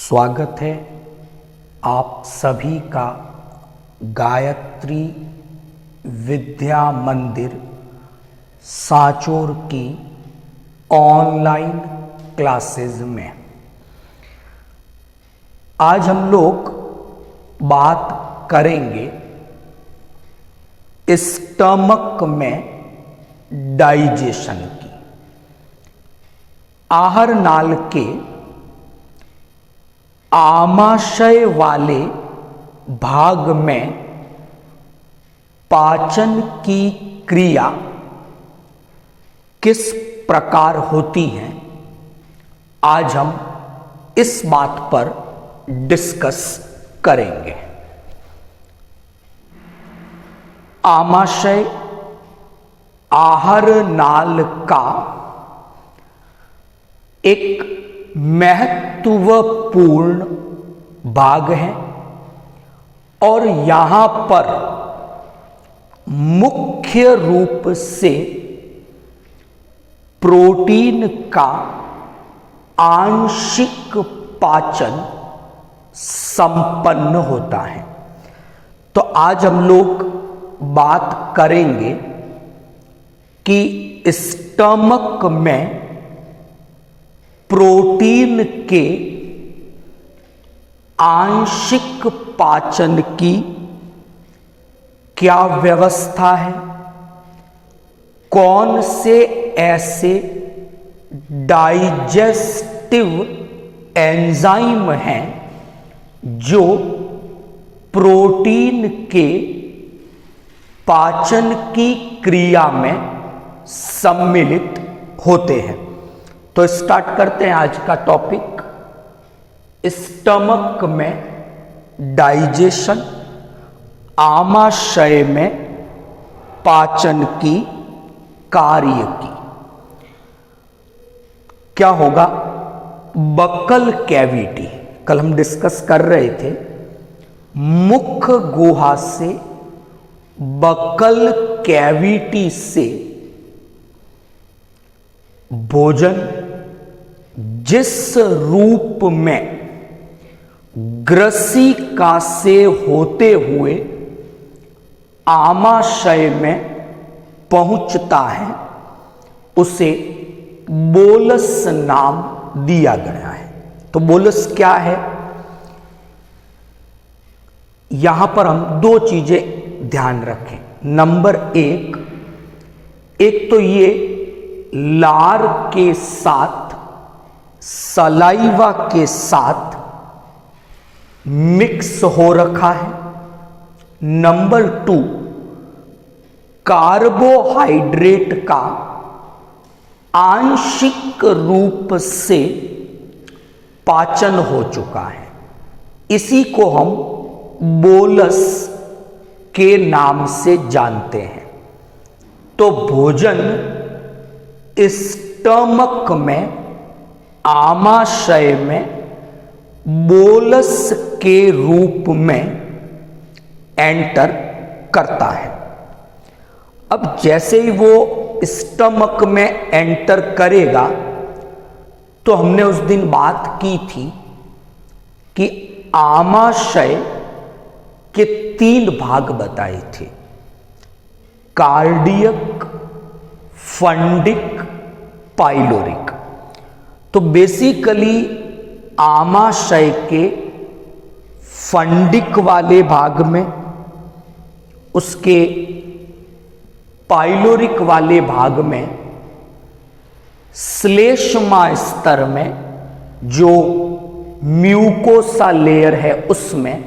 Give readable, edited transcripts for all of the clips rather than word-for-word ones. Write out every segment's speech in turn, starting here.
स्वागत है आप सभी का गायत्री विद्या मंदिर सांचौर की ऑनलाइन क्लासेस में। आज हम लोग बात करेंगे स्टमक में डाइजेशन की। आहार नाल के आमाशय वाले भाग में पाचन की क्रिया किस प्रकार होती है, आज हम इस बात पर डिस्कस करेंगे। आमाशय आहार नाल का एक महत्वपूर्ण भाग है और यहां पर मुख्य रूप से प्रोटीन का आंशिक पाचन संपन्न होता है। तो आज हम लोग बात करेंगे कि स्टमक में प्रोटीन के आंशिक पाचन की क्या व्यवस्था है, कौन से ऐसे डाइजेस्टिव एंजाइम हैं जो प्रोटीन के पाचन की क्रिया में सम्मिलित होते हैं। तो स्टार्ट करते हैं आज का टॉपिक, स्टमक में डाइजेशन, आमाशय में पाचन की कार्य की। क्या होगा? बक्कल कैविटी, कल हम डिस्कस कर रहे थे, मुख गुहा से बक्कल कैविटी से भोजन जिस रूप में ग्रसिका से होते हुए आमाशय में पहुंचता है, उसे बोलस नाम दिया गया है। तो बोलस क्या है? यहां पर हम दो चीजें ध्यान रखें। नंबर एक तो ये लार के साथ, सलाइवा के साथ मिक्स हो रखा है। नंबर 2, कार्बोहाइड्रेट का आंशिक रूप से पाचन हो चुका है। इसी को हम बोलस के नाम से जानते हैं। तो भोजन स्टमक में, आमाशय में बोलस के रूप में एंटर करता है। अब जैसे ही वो स्टमक में एंटर करेगा, तो हमने उस दिन बात की थी कि आमाशय के 3 भाग बताए थे, कार्डियक, फंडिक, पाइलोरिक। तो बेसिकली आमाशय के फंडिक वाले भाग में, उसके पाइलोरिक वाले भाग में, श्लेष्मा स्तर में जो म्यूकोसा लेयर है उसमें,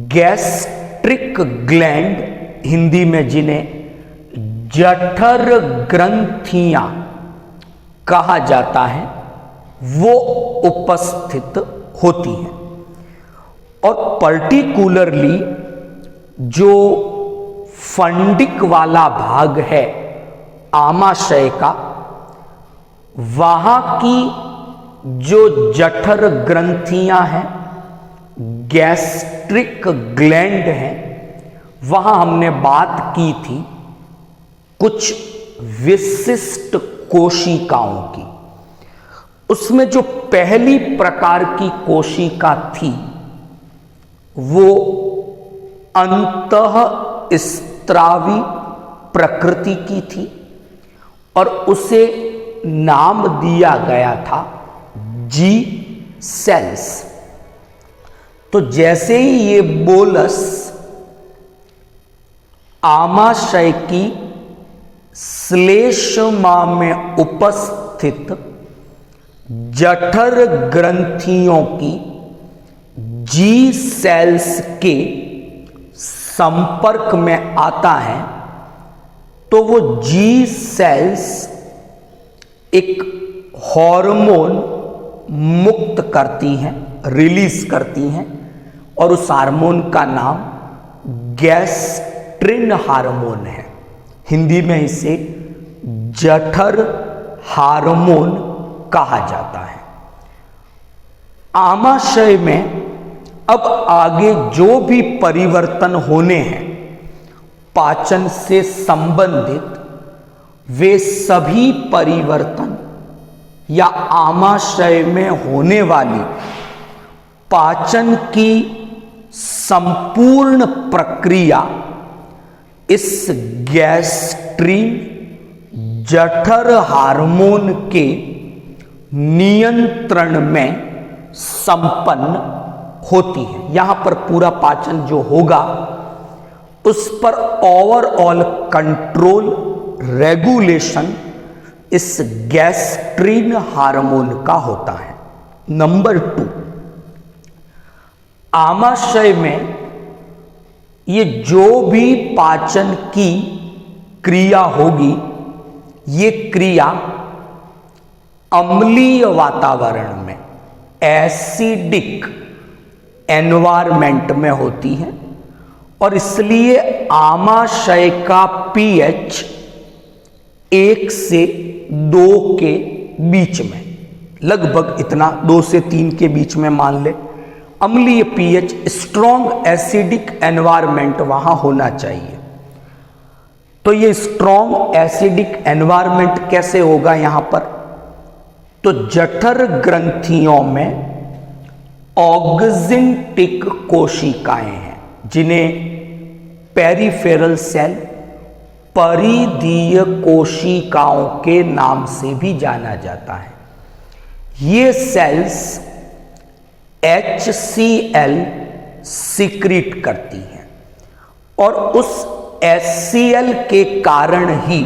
गैस्ट्रिक ग्लैंड, हिंदी में जिन्हें जठर ग्रंथियां कहा जाता है, वो उपस्थित होती हैं। और पर्टिकुलरली जो फंडिक वाला भाग है आमाशय का, वहां की जो जठर ग्रंथियां हैं, गैस्ट्रिक ग्लैंड हैं, वहां हमने बात की थी कुछ विशिष्ट कोशिकाओं की। उसमें जो पहली प्रकार की कोशिका थी वो अंतःस्त्रावी प्रकृति की थी और उसे नाम दिया गया था जी सेल्स। तो जैसे ही ये बोलस आमाशय की श्लेष्मा में उपस्थित जठर ग्रंथियों की जी सेल्स के संपर्क में आता है तो वो जी सेल्स एक हार्मोन मुक्त करती हैं, रिलीज करती हैं और उस हार्मोन का नाम गैस्ट्रिन हार्मोन है। हिंदी में इसे जठर हार्मोन कहा जाता है। आमाशय में अब आगे जो भी परिवर्तन होने हैं पाचन से संबंधित, वे सभी परिवर्तन या आमाशय में होने वाली पाचन की संपूर्ण प्रक्रिया इस गैस्ट्रिन जठर हार्मोन के नियंत्रण में संपन्न होती है। यहां पर पूरा पाचन जो होगा उस पर ओवरऑल कंट्रोल, रेगुलेशन इस गैस्ट्रिन हार्मोन का होता है। नंबर 2, आमाशय में ये जो भी पाचन की क्रिया होगी, ये क्रिया अम्लीय वातावरण में, एसिडिक एनवायरमेंट में होती है और इसलिए आमाशय का पीएच 1 से 2 के बीच में, लगभग इतना 2 से 3 के बीच में मान ले, अम्लीय पीएच, स्ट्रॉन्ग एसिडिक एनवायरमेंट वहां होना चाहिए। तो ये स्ट्रॉन्ग एसिडिक एनवायरमेंट कैसे होगा यहां पर? तो जठर ग्रंथियों में ऑक्जिनटिक कोशिकाएं हैं जिन्हें पेरिफेरल सेल, परिधीय कोशिकाओं के नाम से भी जाना जाता है। ये सेल्स HCl सीक्रेट करती हैं और उस HCl के कारण ही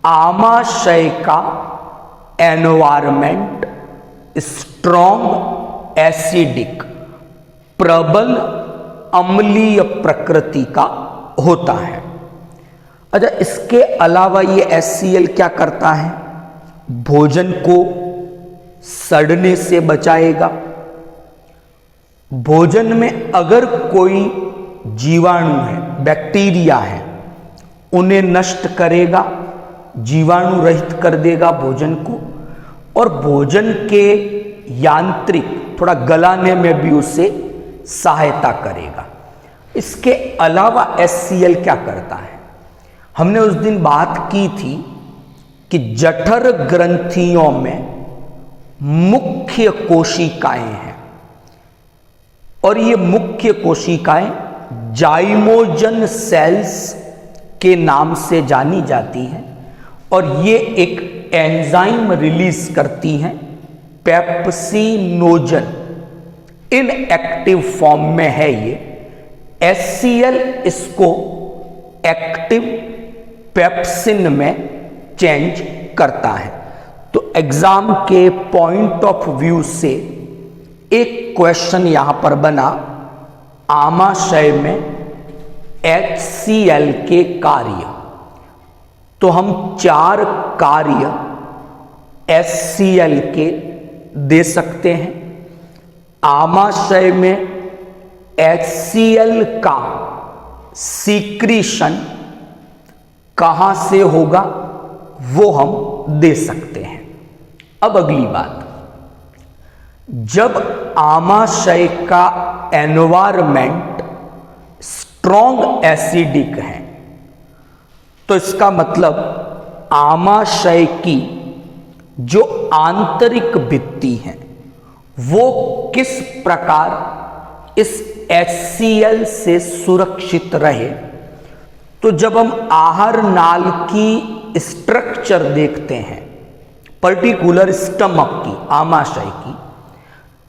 आमाशय का एनवायरमेंट स्ट्रॉन्ग एसिडिक, प्रबल अम्लीय प्रकृति का होता है। अच्छा, इसके अलावा ये HCl क्या करता है? भोजन को सड़ने से बचाएगा। भोजन में अगर कोई जीवाणु है, बैक्टीरिया है, उन्हें नष्ट करेगा, जीवाणु रहित कर देगा भोजन को और भोजन के यांत्रिक थोड़ा गलाने में भी उसे सहायता करेगा। इसके अलावा HCl क्या करता है? हमने उस दिन बात की थी कि जठर ग्रंथियों में मुख्य कोशिकाएं हैं और ये मुख्य कोशिकाएं जाइमोजन सेल्स के नाम से जानी जाती हैं और ये एक एंजाइम रिलीज करती हैं, पेप्सिनोजन, इनएक्टिव फॉर्म में है ये। HCl इसको एक्टिव पेप्सिन में चेंज करता है। तो एग्जाम के पॉइंट ऑफ व्यू से एक क्वेश्चन यहां पर बना, आमाशय में HCl के कार्य। तो हम 4 कार्य HCl के दे सकते हैं। आमाशय में HCl का सीक्रीशन कहां से होगा वो हम दे सकते हैं। अब अगली बात, जब आमाशय का एनवायरमेंट स्ट्रॉन्ग एसिडिक है तो इसका मतलब आमाशय की जो आंतरिक भित्ति है वो किस प्रकार इस HCl से सुरक्षित रहे। तो जब हम आहार नाल की स्ट्रक्चर देखते हैं, पर्टिकुलर स्टमक की, आमाशय की,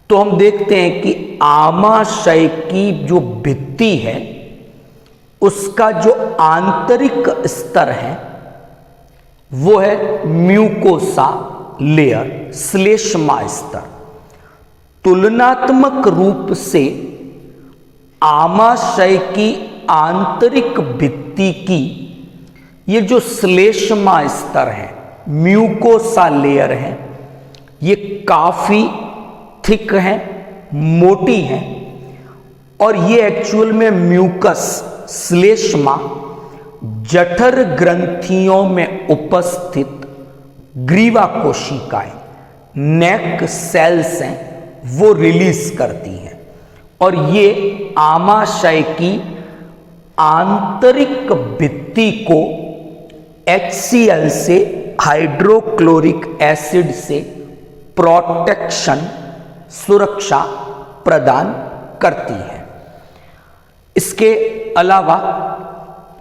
तो हम देखते हैं कि आमाशय की जो भित्ति है उसका जो आंतरिक स्तर है वो है म्यूकोसा लेयर, श्लेष्मा स्तर। तुलनात्मक रूप से आमाशय की आंतरिक भित्ति की ये जो श्लेष्मा स्तर है, म्यूकोसा लेयर है, ये काफी थिक है, मोटी है, और ये एक्चुअल में म्यूकस, श्लेष्मा जठर ग्रंथियों में उपस्थित ग्रीवा कोशिकाएं, नेक सेल्स हैं, वो रिलीज करती हैं, और ये आमाशय की आंतरिक भित्ति को HCl से, हाइड्रोक्लोरिक एसिड से प्रोटेक्शन, सुरक्षा प्रदान करती है। इसके अलावा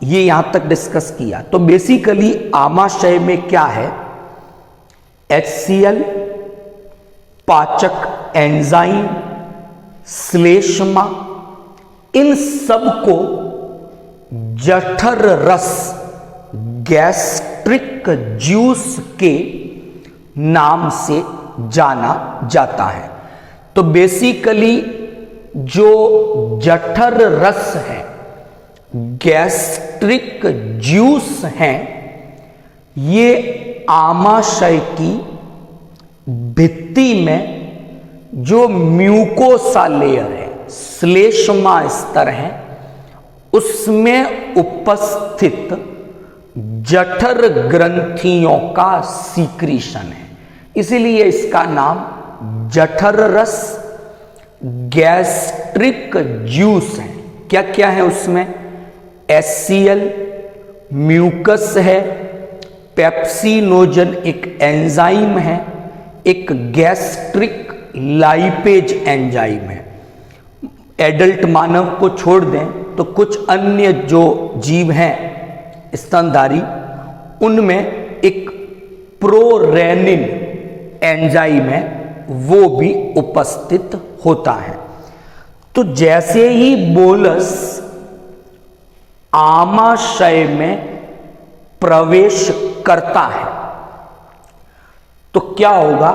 ये यहां तक डिस्कस किया। तो बेसिकली आमाशय में क्या है, HCl, पाचक एंजाइम, श्लेष्मा, इन सब को जठर रस, गैस्ट्रिक जूस के नाम से जाना जाता है। तो बेसिकली जो जठर रस है, गैस्ट्रिक जूस हैं, ये आमाशय की भित्ति में जो म्यूकोसा लेयर है, श्लेष्मा स्तर है, उसमें उपस्थित जठर ग्रंथियों का सीक्रीशन है, इसीलिए इसका नाम जठर रस, गैस्ट्रिक जूस है। क्या क्या है उसमें, HCl, म्यूकस है, पेप्सिनोजन एक एंजाइम है, एक गैस्ट्रिक लाइपेज एंजाइम है। एडल्ट मानव को छोड़ दें तो कुछ अन्य जो जीव हैं स्तनधारी, उनमें एक प्रोरेनिन एंजाइम है, वो भी उपस्थित होता है। तो जैसे ही बोलस आमाशय में प्रवेश करता है तो क्या होगा,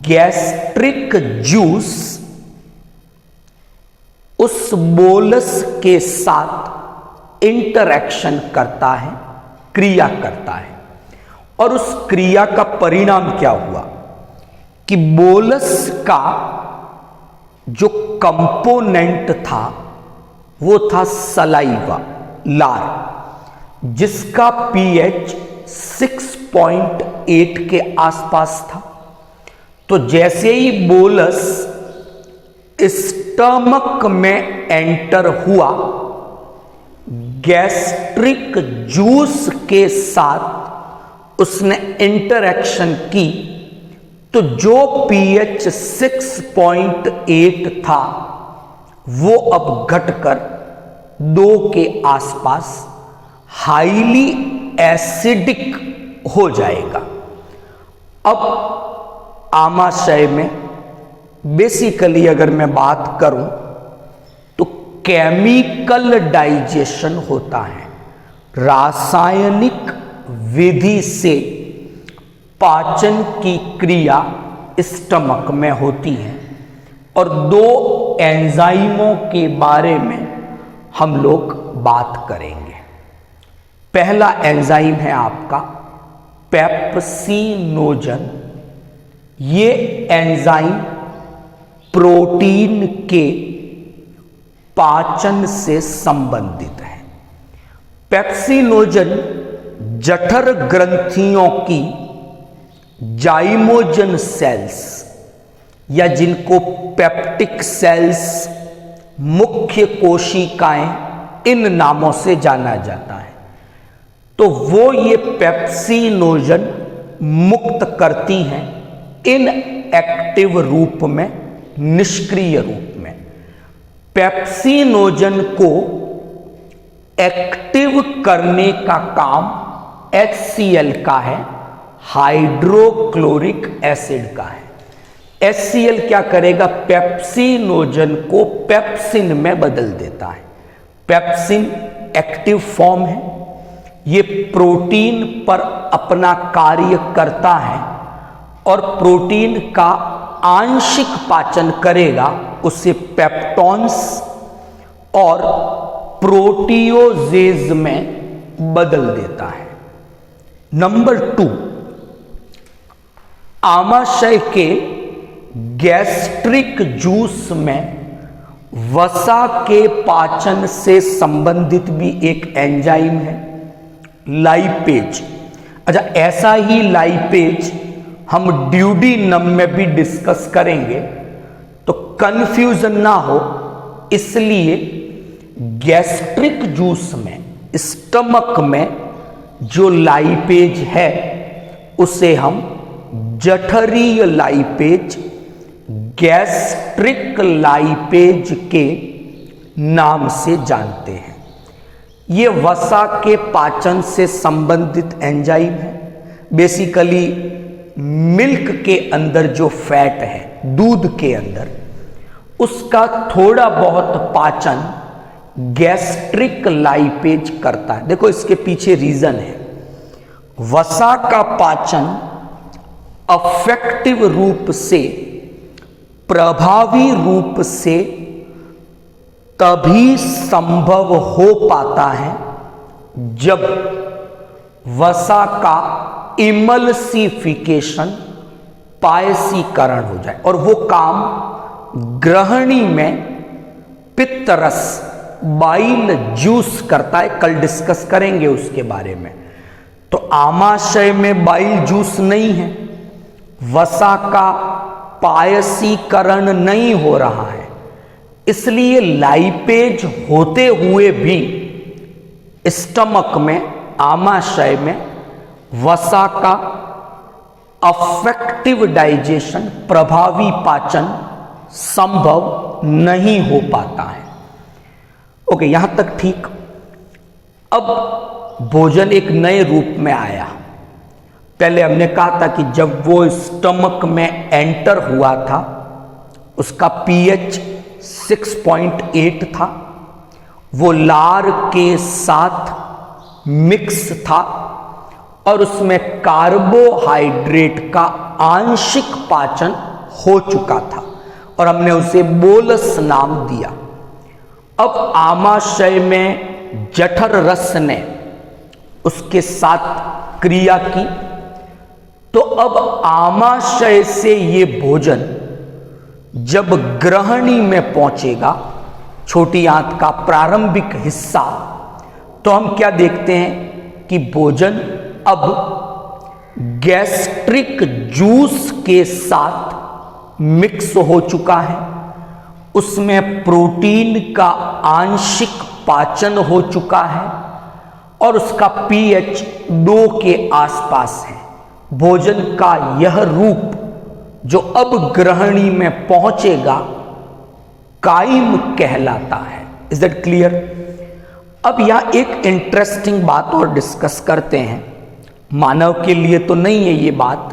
गैस्ट्रिक जूस उस बोलस के साथ इंटरैक्शन करता है, क्रिया करता है, और उस क्रिया का परिणाम क्या हुआ कि बोलस का जो कंपोनेंट था वो था सलाइवा, लार, जिसका pH 6.8 के आसपास था। तो जैसे ही बोलस स्टमक में एंटर हुआ, गैस्ट्रिक जूस के साथ उसने इंटरैक्शन की, तो जो pH 6.8 था वो अब घटकर 2 के आसपास हाईली एसिडिक हो जाएगा। अब आमाशय में बेसिकली अगर मैं बात करूं तो केमिकल डाइजेशन होता है, रासायनिक विधि से पाचन की क्रिया स्टमक में होती है, और 2 एंजाइमों के बारे में हम लोग बात करेंगे। पहला एंजाइम है आपका पेप्सिनोजन। ये एंजाइम प्रोटीन के पाचन से संबंधित है। पेप्सिनोजन जठर ग्रंथियों की जाइमोजन सेल्स, या जिनको पेप्टिक सेल्स, मुख्य कोशिकाएं, इन नामों से जाना जाता है। तो वो ये पेप्सिनोजन मुक्त करती हैं इनएक्टिव रूप में, निष्क्रिय रूप में। पेप्सिनोजन को एक्टिव करने का काम HCl का है, हाइड्रोक्लोरिक एसिड का है। HCl क्या करेगा? पेप्सिनोजन को पेप्सिन में बदल देता है। पेप्सिन एक्टिव फॉर्म है, ये प्रोटीन पर अपना कार्य करता है और प्रोटीन का आंशिक पाचन करेगा, उसे पेप्टॉन्स और प्रोटियोजेज में बदल देता है। नंबर 2, आमाशय के गैस्ट्रिक जूस में वसा के पाचन से संबंधित भी एक एंजाइम है, लाइपेज। अच्छा, ऐसा ही लाइपेज हम ड्यूडेनम में भी डिस्कस करेंगे, तो कंफ्यूजन ना हो इसलिए गैस्ट्रिक जूस में, स्टमक में जो लाइपेज है उसे हम जठरीय लाइपेज, गैस्ट्रिक लाइपेज के नाम से जानते हैं। ये वसा के पाचन से संबंधित एंजाइम है। बेसिकली मिल्क के अंदर जो फैट है, दूध के अंदर, उसका थोड़ा बहुत पाचन गैस्ट्रिक लाइपेज करता है। देखो इसके पीछे रीजन है। वसा का पाचन अफेक्टिव रूप से, प्रभावी रूप से तभी संभव हो पाता है जब वसा का इमल्सिफिकेशन, पायसीकरण हो जाए, और वो काम ग्रहणी में पित्तरस, बाइल जूस करता है। कल डिस्कस करेंगे उसके बारे में। तो आमाशय में बाइल जूस नहीं है, वसा का पायसीकरण नहीं हो रहा है, इसलिए लाइपेज होते हुए भी स्टमक में, आमाशय में वसा का अफेक्टिव डाइजेशन, प्रभावी पाचन संभव नहीं हो पाता है। ओके, यहां तक ठीक। अब भोजन एक नए रूप में आया। पहले हमने कहा था कि जब वो स्टमक में एंटर हुआ था उसका पीएच 6.8 था, वो लार के साथ मिक्स था और उसमें कार्बोहाइड्रेट का आंशिक पाचन हो चुका था और हमने उसे बोलस नाम दिया। अब आमाशय में जठर रस ने उसके साथ क्रिया की, तो अब आमाशय से ये भोजन जब ग्रहणी में पहुंचेगा, छोटी आंत का प्रारंभिक हिस्सा, तो हम क्या देखते हैं कि भोजन अब गैस्ट्रिक जूस के साथ मिक्स हो चुका है। उसमें प्रोटीन का आंशिक पाचन हो चुका है और उसका पीएच 2 के आसपास है। भोजन का यह रूप जो अब ग्रहणी में पहुंचेगा काइम कहलाता है। Is that clear? अब यहां एक इंटरेस्टिंग बात और डिस्कस करते हैं। मानव के लिए तो नहीं है ये बात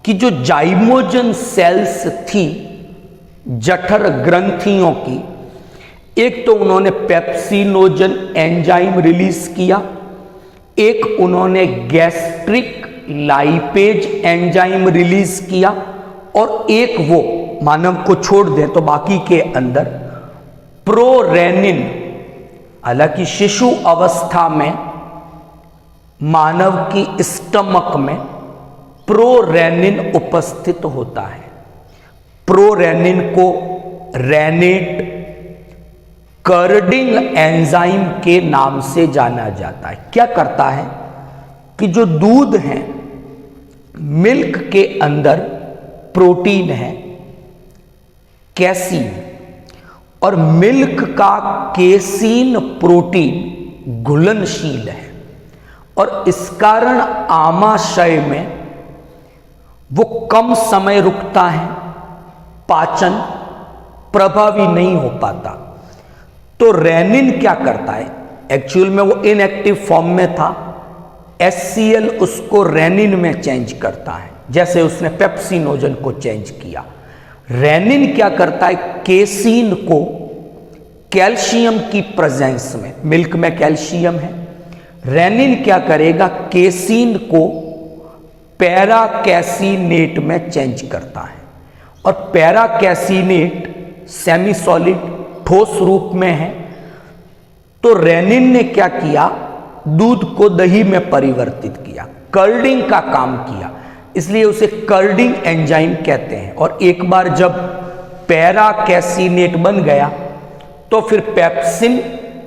कि जो जाइमोजन सेल्स थी जठर ग्रंथियों की, एक तो उन्होंने पेप्सिनोजन एंजाइम रिलीज किया, एक उन्होंने गैस्ट्रिक लाइपेज एंजाइम रिलीज किया, और एक वो मानव को छोड़ दें तो बाकी के अंदर प्रोरेनिन, हालांकि शिशु अवस्था में मानव की स्टमक में प्रोरेनिन उपस्थित होता है। प्रोरेनिन को रेनेट कर्डिंग एंजाइम के नाम से जाना जाता है। क्या करता है कि जो दूध है, मिल्क के अंदर प्रोटीन है कैसीन, और मिल्क का केसीन प्रोटीन घुलनशील है और इस कारण आमाशय में वो कम समय रुकता है, पाचन प्रभावी नहीं हो पाता। तो रेनिन क्या करता है, एक्चुअल में वो इनएक्टिव फॉर्म में था, HCl उसको रेनिन में चेंज करता है, जैसे उसने पेप्सिनोजन को चेंज किया। रेनिन क्या करता है, केसीन को कैल्शियम की प्रेजेंस में, मिल्क में कैल्शियम है, रेनिन क्या करेगा, केसीन को पैराकैसिनेट में चेंज करता है। और पैराकैसिनेट सेमी सॉलिड ठोस रूप में है। तो रेनिन ने क्या किया, दूध को दही में परिवर्तित किया, कर्डिंग का काम किया, इसलिए उसे कर्डिंग एंजाइम कहते हैं। और एक बार जब पैराकैसिनेट बन गया तो फिर पेप्सिन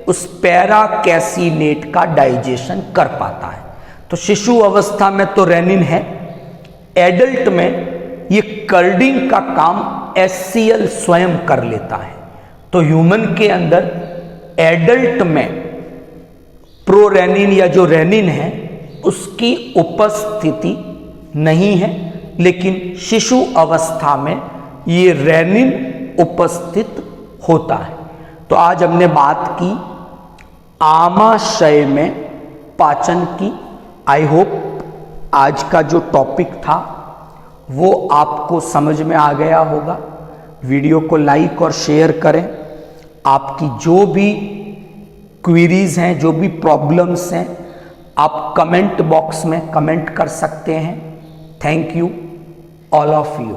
उस पैराकैसिनेट का डाइजेशन कर पाता है। तो शिशु अवस्था में तो रेनिन है, एडल्ट में ये कर्डिंग का काम HCl स्वयं कर लेता है। तो ह्यूमन के अंदर एडल्ट में प्रोरेनिन या जो रेनिन है उसकी उपस्थिति नहीं है, लेकिन शिशु अवस्था में ये रेनिन उपस्थित होता है। तो आज हमने बात की आमाशय में पाचन की। आई होप आज का जो टॉपिक था वो आपको समझ में आ गया होगा। वीडियो को लाइक और शेयर करें। आपकी जो भी क्वेरीज हैं, जो भी प्रॉब्लम्स हैं, आप कमेंट बॉक्स में कमेंट कर सकते हैं। Thank you all of you.